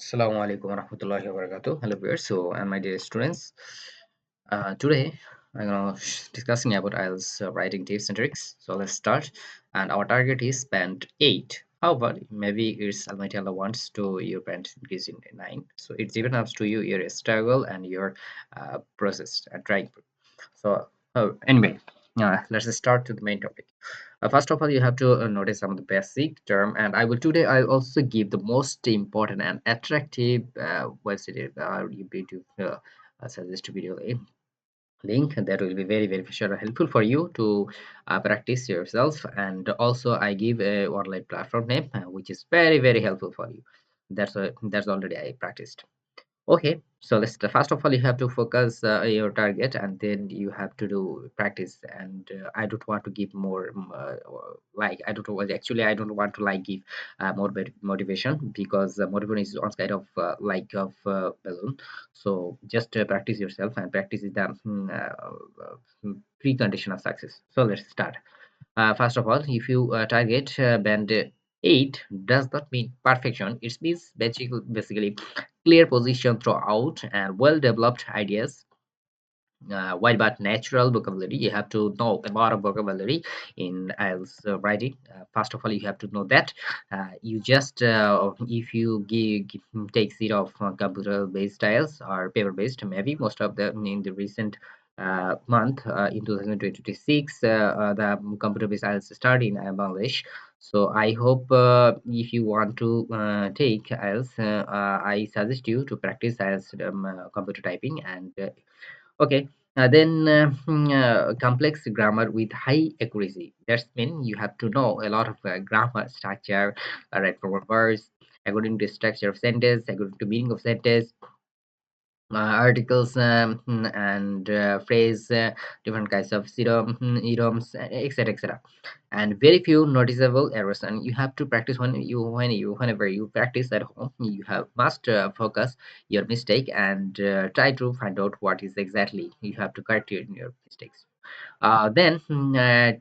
Assalamu alaikum warahmatullahi wabarakatuh. Hello viewers, and my dear students. Today I'm gonna discussing about IELTS writing tips and tricks. So let's start. And our target is band 8. However, maybe it's Almighty Allah wants to your band increase in 9. So it's even up to you your struggle and your process and trying. So anyway, let's start to the main topic. First of all, you have to notice some of the basic term, and I'll also give the most important and attractive website YouTube suggest video link that will be very sure helpful for you to practice yourself. And also I give a online platform name which is very helpful for you. That's already I practiced. Okay, so let's first of all you have to focus your target, and then you have to do practice. And I don't want to give more like I don't well, actually I don't want to like give more motivation, because motivation is one kind of balloon. So just practice yourself, and practice is the precondition of success. So let's start. First of all, if you target band 8, does not mean perfection. It means basically clear position throughout and well developed ideas. While but natural vocabulary, you have to know a lot of vocabulary in IELTS writing. First of all, you have to know that you just if you take seat of computer based IELTS or paper based, maybe most of them in the recent month in 2026 the computer based IELTS start in Bangladesh. So I hope if you want to take IELTS, I suggest you to practice IELTS computer typing. And okay, complex grammar with high accuracy. That's mean you have to know a lot of grammar structure, right proper verbs, according to structure of sentence, according to meaning of sentence, articles, and phrase, different kinds of idioms, etc. And very few noticeable errors. And you have to practice whenever you practice at home. You have must focus your mistake and try to find out what is exactly you have to correct your mistakes. Then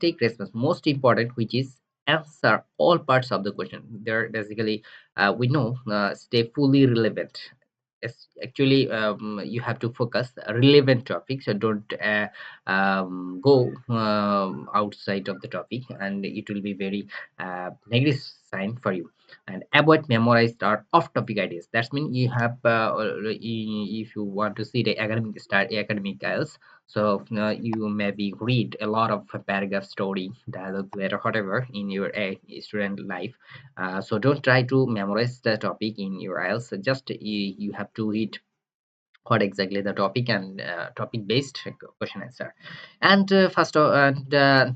take response. Most important, which is answer all parts of the question. There basically we know stay fully relevant. Yes, actually, you have to focus relevant topics. So don't go outside of the topic, and it will be very negative sign for you. And avoid memorized or off-topic ideas. That means you have, if you want to see the academic styles, so you maybe read a lot of paragraph, story, dialogue, letter, whatever in your student life. So don't try to memorize the topic in your IELTS. Just you have to read what exactly the topic, and topic based question answer. And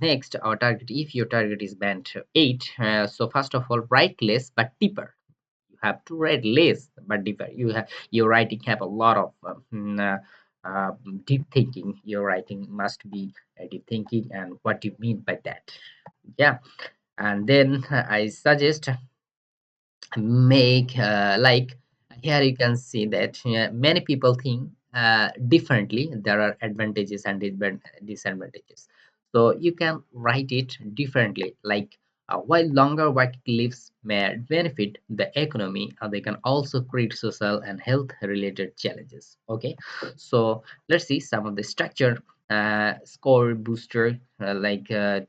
next, our target, if your target is band 8, so first of all, write less but deeper. You have to write less but deeper. Your writing have a lot of deep thinking. Your writing must be deep thinking, and what do you mean by that? Yeah. And then I suggest make like here you can see that many people think differently. There are advantages and disadvantages, so you can write it differently, like while longer working lives may benefit the economy, they can also create social and health related challenges. Okay, so let's see some of the structure score booster, tax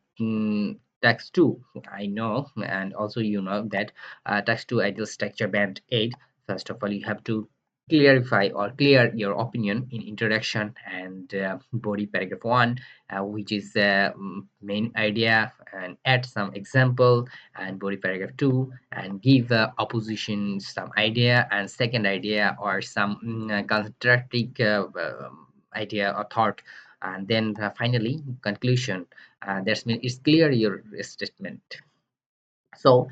2. I know, and also you know that text to ideal structure band 8. First of all, you have to clarify or clear your opinion in introduction and body paragraph 1, which is the main idea, and add some example. And body paragraph 2, and give the opposition some idea and second idea, or some contradictory idea or thought. And then finally conclusion. That means it's clear your statement. So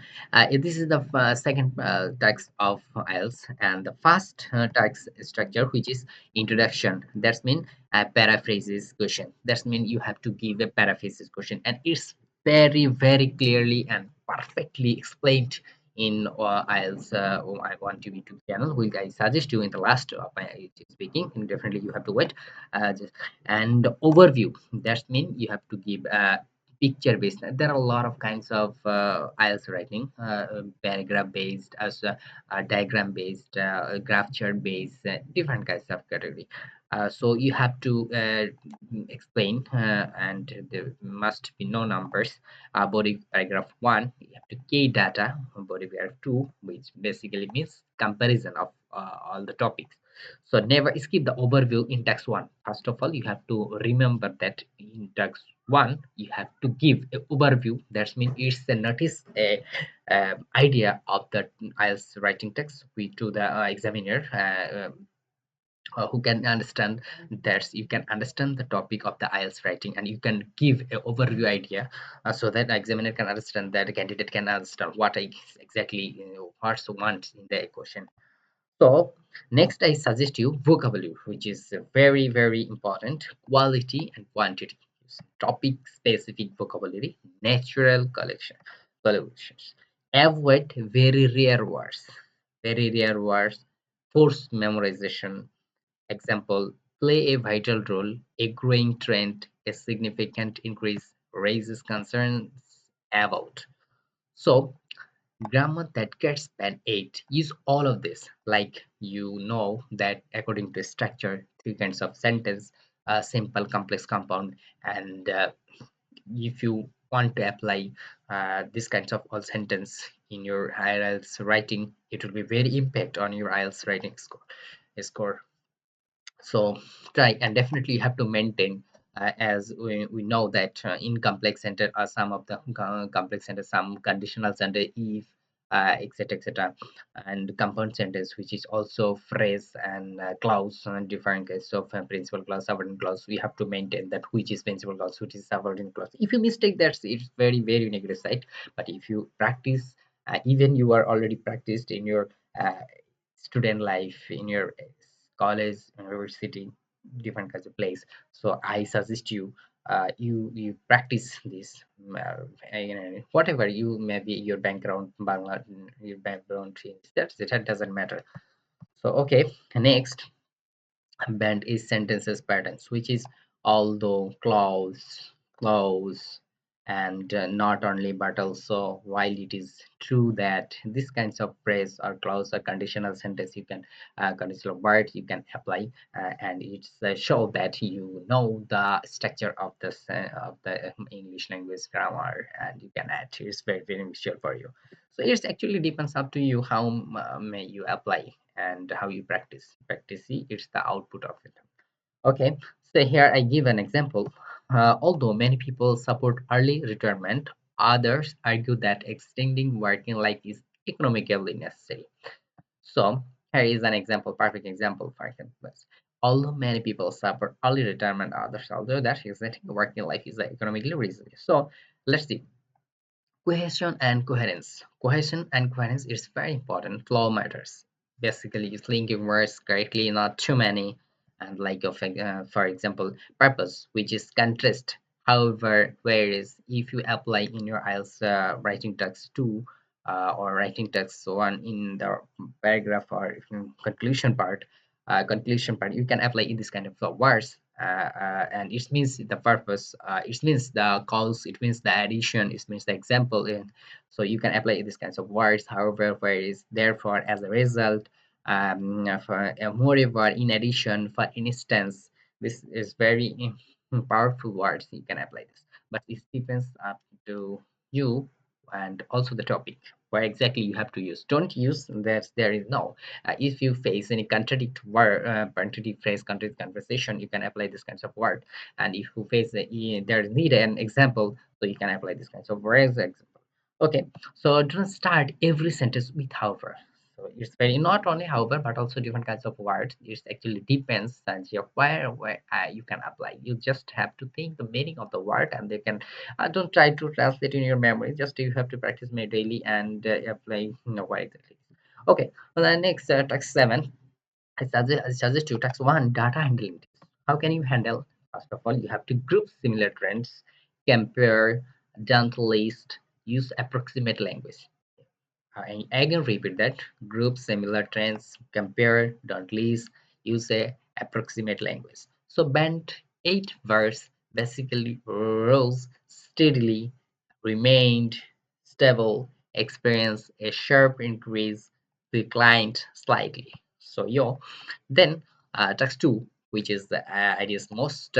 this is the second text of IELTS. And the first text structure, which is introduction. That's mean paraphrases question. That's mean you have to give a paraphrases question, and it's very clearly and perfectly explained in IELTS I want to be YouTube channel, which I suggest you in the last of my YouTube speaking. And definitely you have to wait. And overview. That means you have to give picture based. There are a lot of kinds of IELTS writing, paragraph based, as diagram based, graph chart based, different kinds of category. So you have to explain, and there must be no numbers. Body paragraph 1, you have to key data. Body paragraph 2, which basically means comparison of all the topics. So never skip the overview in text 1. First of all, you have to remember that in text 1, you have to give an overview. That means it's a notice, a idea of the IELTS writing text to the examiner, who can understand that you can understand the topic of the IELTS writing, and you can give an overview idea, so that the examiner can understand, that the candidate can understand what exactly what's want in the question. So next, I suggest you vocabulary, which is very, very important. Quality and quantity. Topic specific vocabulary, natural collections. Avoid very rare words. Very rare words. Forced memorization. Example: play a vital role, a growing trend, a significant increase, raises concerns about. So grammar that gets band 8, use all of this, like you know that according to structure, three kinds of sentence: simple, complex, compound. And if you want to apply this kinds of all sentence in your IELTS writing, it will be very impact on your IELTS writing score. So try, and definitely you have to maintain, as we know that in complex center are some of the complex center, some conditional center, if, etc, etc, and compound sentence, which is also phrase and clause, different kinds of principal clause, subordinate clause. We have to maintain that which is principal clause, which is subordinate clause. If you mistake, that's it's very, very negative side. But if you practice, even you are already practiced in your uh, student life, in your college, university, different kinds of place. So I suggest you, you practice this, whatever you maybe your background, Bangla, your background change, that doesn't matter. So okay, next, band is sentences patterns, which is although, clause, and not only, but also. While it is true that this kinds of phrase or clause or conditional sentence, you can conditional word you can apply, and it's show that you know the structure of the English language grammar, and you can add. It's very, very visual for you. So it's actually depends up to you how may you apply and how you practice. See, it's the output of it. Okay, so here I give an example. Although many people support early retirement, others argue that extending working life is economically necessary. So here is an example, perfect example for example. Although many people support early retirement, others argue that extending working life is economically reasonable. So let's see. Cohesion and coherence. Cohesion and coherence is very important. Flow matters. Basically, it's linking words correctly, not too many. And like for example, purpose, which is contrast. However, whereas if you apply in your IELTS writing text 2, or writing text 1 in the paragraph or in conclusion part, you can apply in this kind of words, and it means the purpose, it means the cause, it means the addition, it means the example. And so you can apply these kinds of words. However, where is therefore, as a result, for moreover, in addition, for instance, this is very powerful words. You can apply this, but it depends up to you, and also the topic where exactly you have to use. Don't use that there is no, if you face any contradict word, contradict phrase, contradict conversation, you can apply this kinds of word. And if you face there need an example, so you can apply this kinds of words example. Okay, so don't start every sentence with however. So it's very not only however, but also different kinds of words. It actually depends on your where you can apply. You just have to think the meaning of the word, and they can, don't try to translate in your memory. Just you have to practice me daily and apply, what exactly. Okay, well, the next task 7. I suggest you task 1, data handling. How can you handle? First of all, you have to group similar trends, compare, don't list, use approximate language. I again repeat that: group similar trends, compare, don't list, use a approximate language. So band 8 verse basically rows steadily remained stable, experienced a sharp increase, declined slightly. So, then text 2, which is the ideas must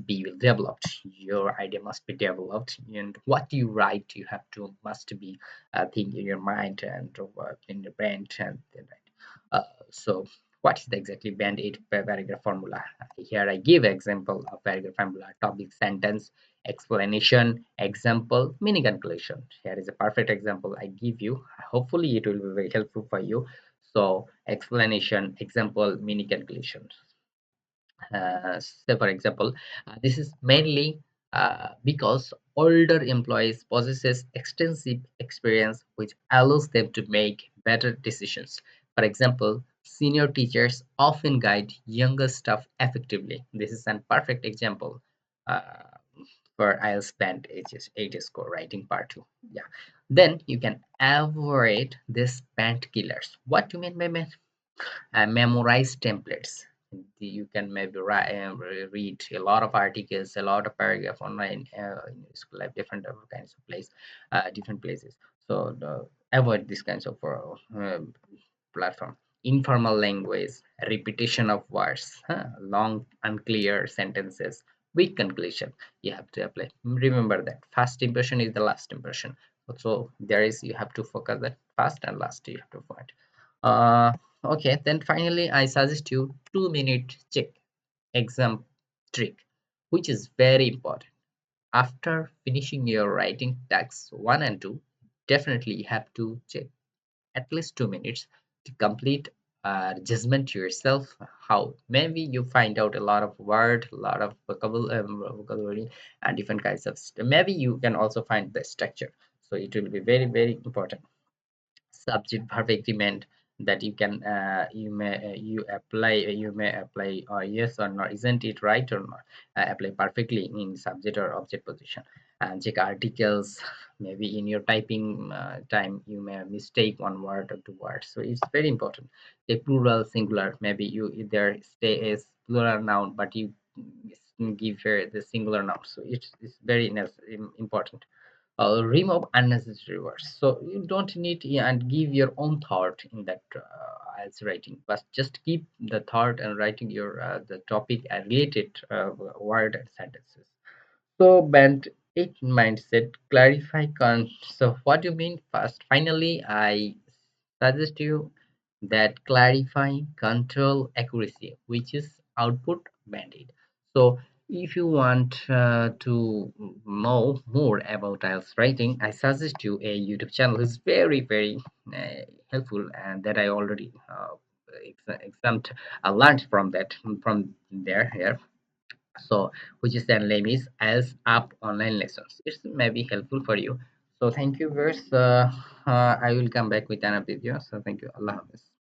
be developed. Your idea must be developed, and what you write, you have to must be think in your mind and in your brain and right. So what is the exactly band 8 paragraph formula? Here I give example of paragraph formula: topic, sentence, explanation, example, mini conclusion. Here is a perfect example I give you. Hopefully it will be very helpful for you. So explanation, example, mini conclusion. Say for example, this is mainly because older employees possesses extensive experience which allows them to make better decisions. For example, senior teachers often guide younger staff effectively. This is a perfect example uh, for IELTS band H score writing part 2. Yeah. Then you can avoid this band killers. What do you mean by memorize templates? You can maybe read a lot of articles, a lot of paragraph online in school life, different kinds of different places. So avoid these kinds of platform. Informal language, repetition of words, long unclear sentences, weak conclusion. You have to apply. Remember that first impression is the last impression. So there is, you have to focus that first and last you have to find. uh okay, then finally I suggest you 2 minute check exam trick, which is very important. After finishing your writing tasks 1 and 2, definitely you have to check at least 2 minutes to complete judgment yourself. How maybe you find out a lot of word, a lot of vocabulary and different kinds of maybe you can also find the structure. So it will be very very important. Subject verb agreement, that you can you may apply yes or no, isn't it right or not, apply perfectly in subject or object position. And check articles. Maybe in your typing time you may mistake one word or two words, so it's very important. The plural singular, maybe you there stay as plural noun but you give her the singular noun, so it's very important. Remove unnecessary words. So you don't need, yeah, and give your own thought in that IELTS writing, but just keep the thought and writing your the topic related word and sentences. So band 8 mindset, clarify so what do you mean first? Finally, I suggest you that clarify control accuracy, which is output band 8. So if you want to know more about IELTS writing, I suggest you a YouTube channel. It's very very helpful, and that I already exempt learned from that from there here. So which is the name is as up online lessons. It's maybe helpful for you. So thank you viewers. I will come back with another video. So thank you. Allah Hafiz.